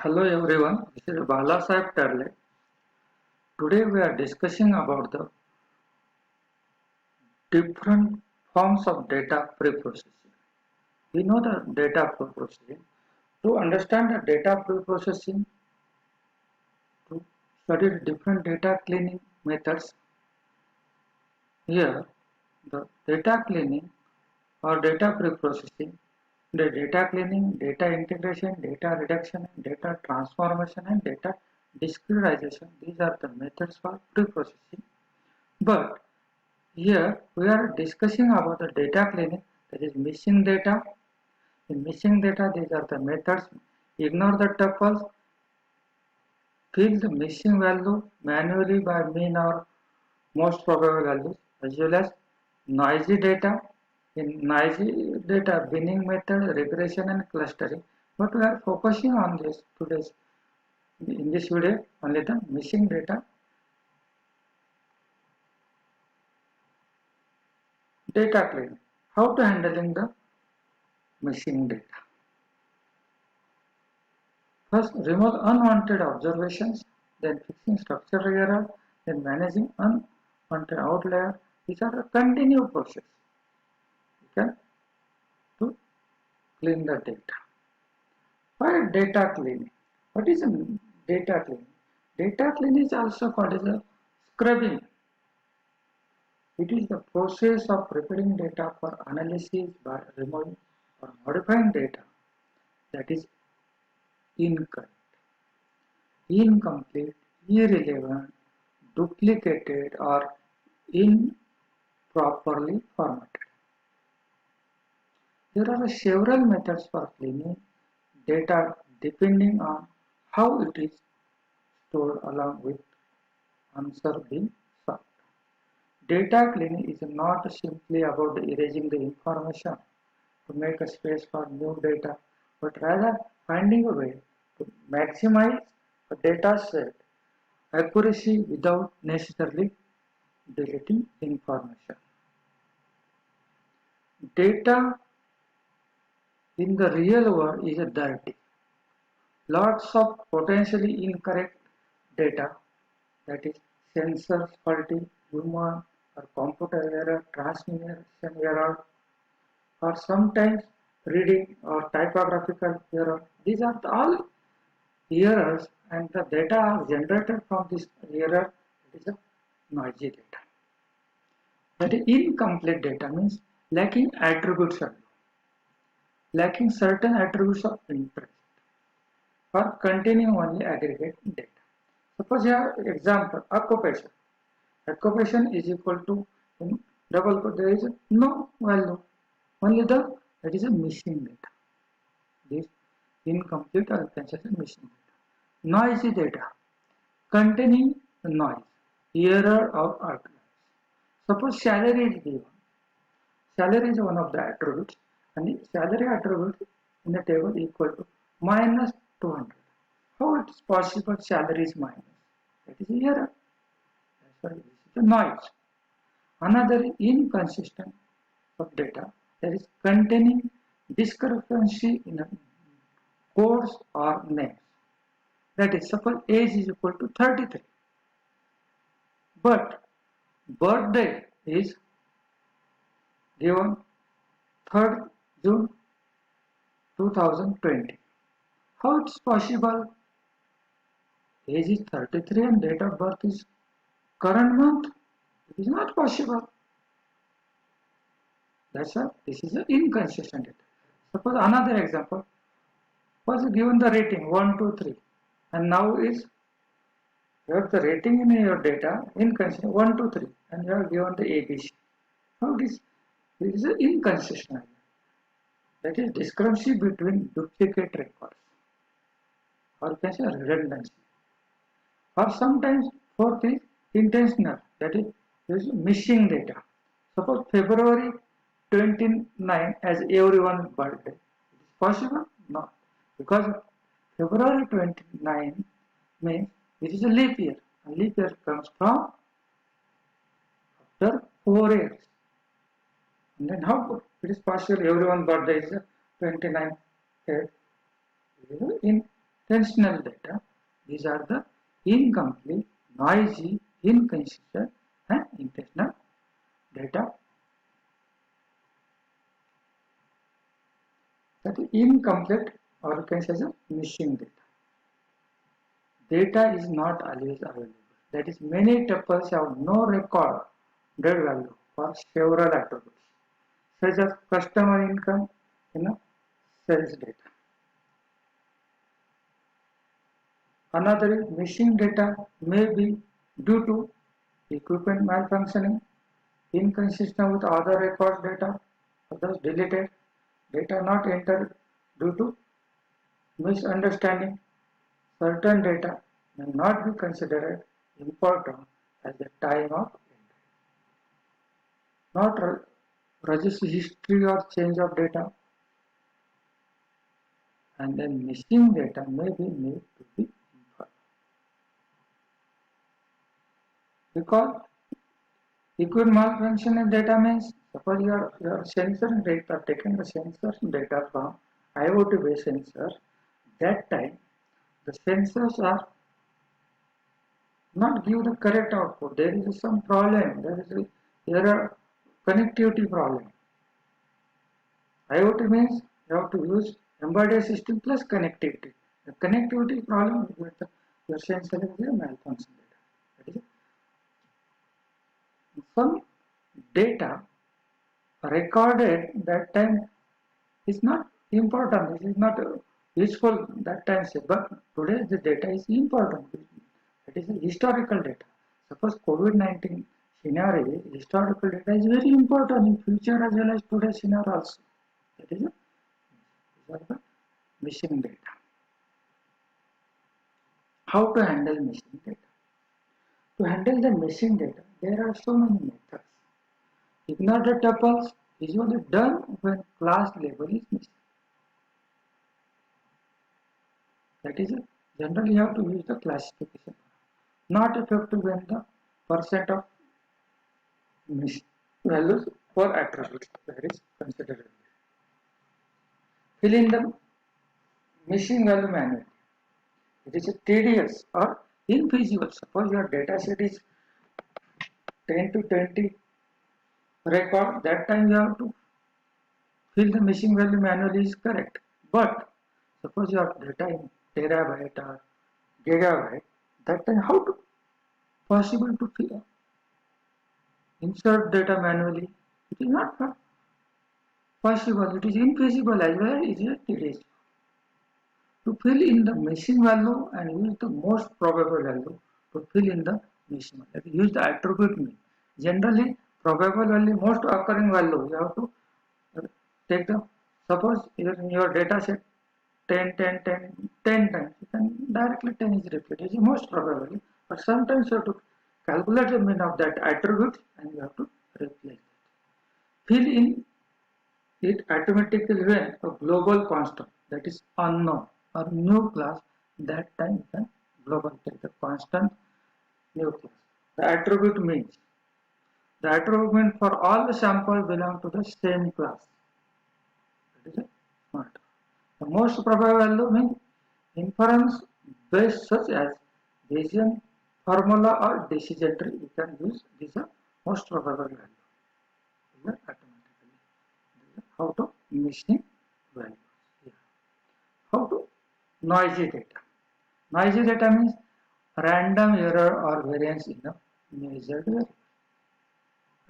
Hello everyone, this is Bala Sahib Tarle. Today we are discussing about the different forms of data preprocessing. We know the data preprocessing. To understand the data preprocessing, to study the different data cleaning methods, here the data cleaning or data preprocessing, the data cleaning, data integration, data reduction, data transformation and data discretization. These are the methods for preprocessing. But here we are discussing about the data cleaning, that is missing data. In missing data, these are the methods: ignore the tuples, fill the missing value manually by mean or most probable values, as well as noisy data. In noisy data, binning method, regression and clustering. But we are focusing on this today's in this video only the missing data. Data cleaning. How to handling the missing data? First, remove unwanted observations, then fixing structural error, then managing unwanted outlier. These are a continued process. Okay, to clean the data. Why data cleaning? What is a data cleaning? Data cleaning is also called as a scrubbing. It is the process of preparing data for analysis by removing or modifying data that is incorrect, incomplete, irrelevant, duplicated or improperly formatted. There are several methods for cleaning data depending on how it is stored along with answer being sought. Data cleaning is not simply about erasing the information to make a space for new data, but rather finding a way to maximize a data set accuracy without necessarily deleting information. Data in the real world is dirty. Lots of potentially incorrect data, that is sensor faulty, human or computer error, transmission error, or sometimes reading or typographical error. These are all errors and the data are generated from this error. It is a noisy data. That is incomplete data means lacking attributes of lacking certain attributes of interest or containing only aggregate data. Suppose here example occupation. Occupation is equal to in double quote there is no value. Only the that is a missing data. This incomplete or consistent missing data. Noisy data containing noise, error or outliers. Suppose salary is given. Salary is one of the attributes and the salary attribute in the table equal to minus 200. How it is possible salary is minus? That is error. That's why this is the noise. Another inconsistent of data that is containing discrepancy in codes or names. That is, suppose age is equal to 33, but birthday is given 3rd June 2020. How it's possible? Age is 33 and date of birth is current month. It is not possible. That's why this is an inconsistent data. Suppose another example was given the rating 1, 2, 3, and now is you have the rating in your data inconsistent 1, 2, 3, and you have given the ABC. How it is? This is an inconsistent. That is discrepancy between duplicate records, or you can say redundancy. Or sometimes fourth is intentional, that is there is missing data. Suppose February 29 as everyone's birthday. It is possible? No. Because February 29 means it is a leap year. And leap year comes from after 4 years. And then how it is possible everyone's birthday is 29th? Intentional. sensational data. These are the incomplete, noisy, inconsistent and intentional data. That is incomplete, or you can say the missing data. Data is not always available. That is, many tuples have no recorded value for several attributes, such as customer income, sales data. Another is missing data may be due to equipment malfunctioning, inconsistent with other records data, others deleted, data not entered due to misunderstanding. Certain data may not be considered important at the time of entry. Not register history or change of data, and then missing data may be made to be inferred. Because equipment malfunction in data means, suppose your sensor data, taking the sensor data from IoT based sensor, that time the sensors are not give the correct output. There is some problem. There are connectivity problem. IoT means you have to use embedded system plus connectivity. The connectivity problem is with your sensor is a malfunction data. That is, some data recorded that time is not important. It is not useful that time. But today the data is important. That is historical data. Suppose COVID-19 scenario, historical data is very important in future as well as today's scenario also. That is these are the missing data. How to handle missing data? To handle the missing data, there are so many methods. Ignore the tuples usually done when class label is missing. That is, generally you have to use the classification. Not effective when the percent of missing values for attributes that is considered. Fill in the missing value manually. It is a tedious or infeasible. Suppose your data set is 10 to 20 record, that time you have to fill the missing value manually is correct. But suppose your data in terabyte or gigabyte, that time how to possible to fill, insert data manually? It is not possible. It is infeasible as well as it is tedious. To fill in the missing value and use the most probable value to fill in the missing value. Use the attribute mean. Generally, probable value, most occurring value, you have to take the, suppose in your data set 10, 10, 10, 10 times, you can directly 10 is repeated. It is most probably, but sometimes you have to calculate the mean of that attribute and you have to replace it. Fill in it automatically when a global constant that is unknown or new class, that time you can global take the constant new class. The attribute means the attribute for all the samples belong to the same class. That is a smart. The most probable value means inference based such as Bayesian formula or decision tree. You can use these are most probable value. These are automatically. How to missing values. Yeah. How to noisy data. Noisy data means random error or variance in a measured variable.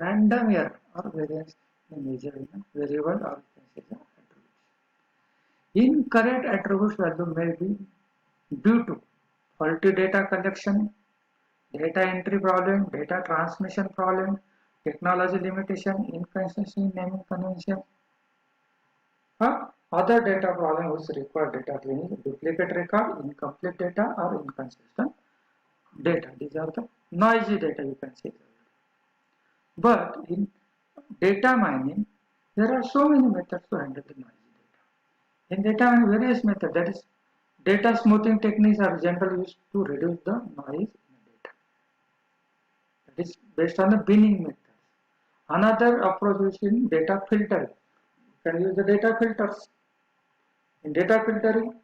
Random error or variance in a measured in a variable or attributes. Incorrect attributes value may be due to faulty data collection, data entry problem, data transmission problem, technology limitation, inconsistency naming convention, or other data problem which require data cleaning, duplicate record, incomplete data, or inconsistent data. These are the noisy data you can see. But in data mining, there are so many methods to handle the noisy data. In data mining, various methods, that is, data smoothing techniques are generally used to reduce the noise in the data. That is based on the binning method. Another approach is in data filtering. You can use the data filters. In data filtering,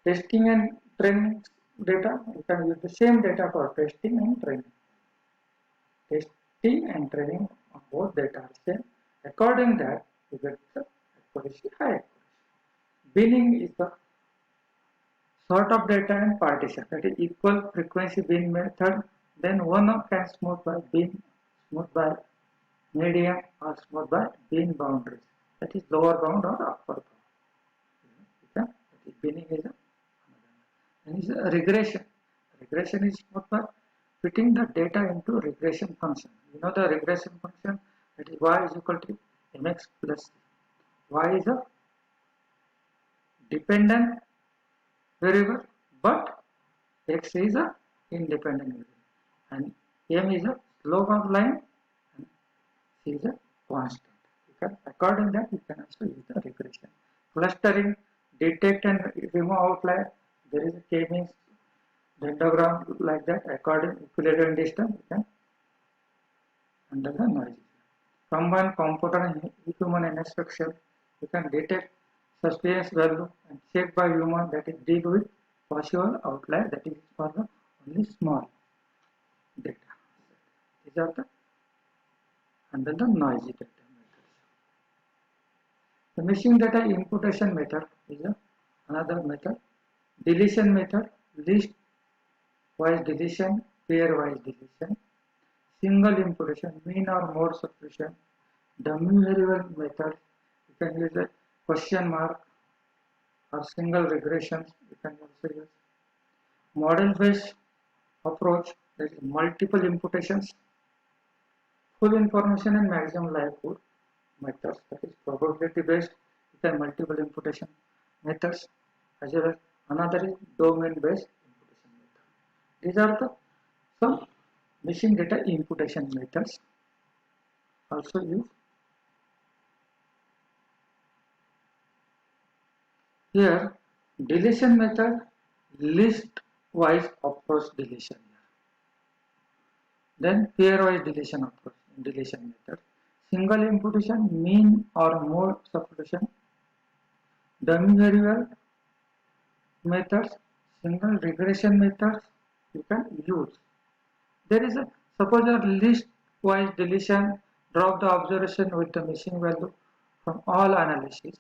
Testing and training data, you can use the same data for testing and training. Testing and training of both data are same. According that, you get the accuracy high accuracy. Binning is the sort of data and partition, that is equal frequency bin method. Then one can smooth by bin, smooth by medium, or smooth by bin boundaries. That is lower bound or upper bound. Okay? That is binning is another. And is a regression. Regression is smooth by fitting the data into regression function. You know the regression function, that is y is equal to mx plus c. Y is a dependent variable, but x is a independent variable, and m is a slope of line, and c is a constant. Okay? According that, you can also use the regression. Clustering, detect and remove outlier. There is a k-means dendrogram like that. According equilibrium distance, you can under the noise. Combine computer and human inspection. You can detect suspicious value and check by human, that is deal with possible outlier, that is for the only small data. These are the under the noisy data methods. The machine data imputation method is another method. Deletion method, list wise deletion, pair wise deletion, single imputation, mean or mode substitution, dummy variable method. You can use a question mark or single regressions. You can also use model based approach, that is multiple imputations, full information and maximum likelihood methods, that is probability based. You can multiple imputation methods, as well as another is domain based imputation method. These are the some machine data imputation methods. Also use here deletion method, list wise approach deletion. Then pairwise deletion approach, deletion method. Single imputation, mean or mode substitution, dummy variable methods, single regression methods you can use. There is a suppose a list wise deletion, drop the observation with the missing value from all analysis.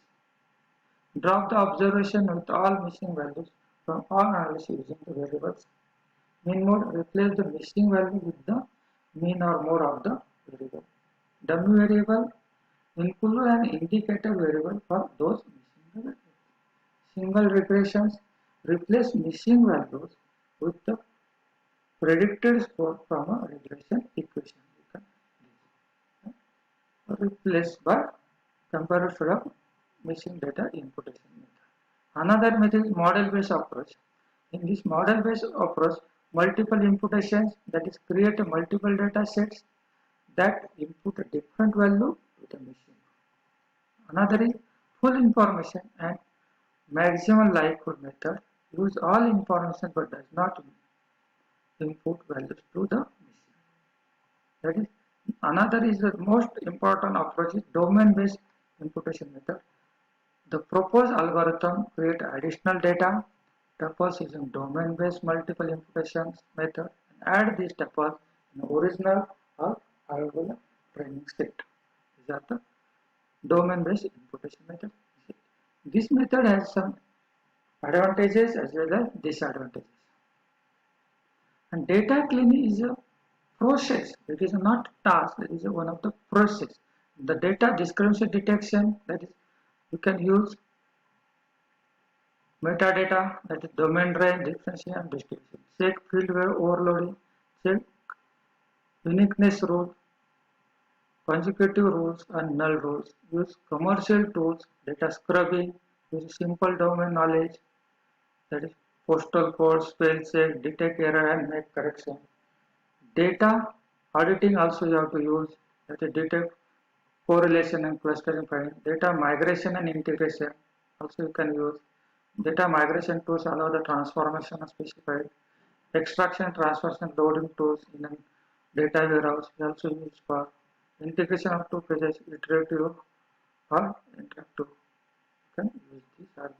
Drop the observation with all missing values from all analysis using the variables. Mean mode, replace the missing value with the mean or mode of the variable. Dummy variable, include an indicator variable for those missing values. Single regressions, replace missing values with the predicted score from a regression equation. You can replace by comparison of missing data imputation method. Another method is model-based approach. In this model-based approach, multiple imputations, that is create a multiple data sets that input a different value to the machine. Another is full information and maximum likelihood method, use all information but does not input values to the machine. That is another is the most important approach is domain-based imputation method. The proposed algorithm create additional data tuples using domain-based multiple imputations method and add these tuples in the original or available training set. These are the domain-based imputation method. This method has some advantages as well as disadvantages. And data cleaning is a process. It is not task. It is one of the process. The data discrepancy detection, that is, you can use metadata, that is domain range, differentiation and distribution. Check field overloading, check uniqueness rule, consecutive rules and null rules. Use commercial tools, data scrubbing, use simple domain knowledge, that is postal code, spell check, detect error and make correction. Data auditing also you have to use, that is detect correlation and clustering finding. Data migration and integration also you can use. Data migration tools allow the transformation of specified. Extraction, transformation, loading tools in a data warehouse we also use for integration of two pages, iterative or interactive. You can use these are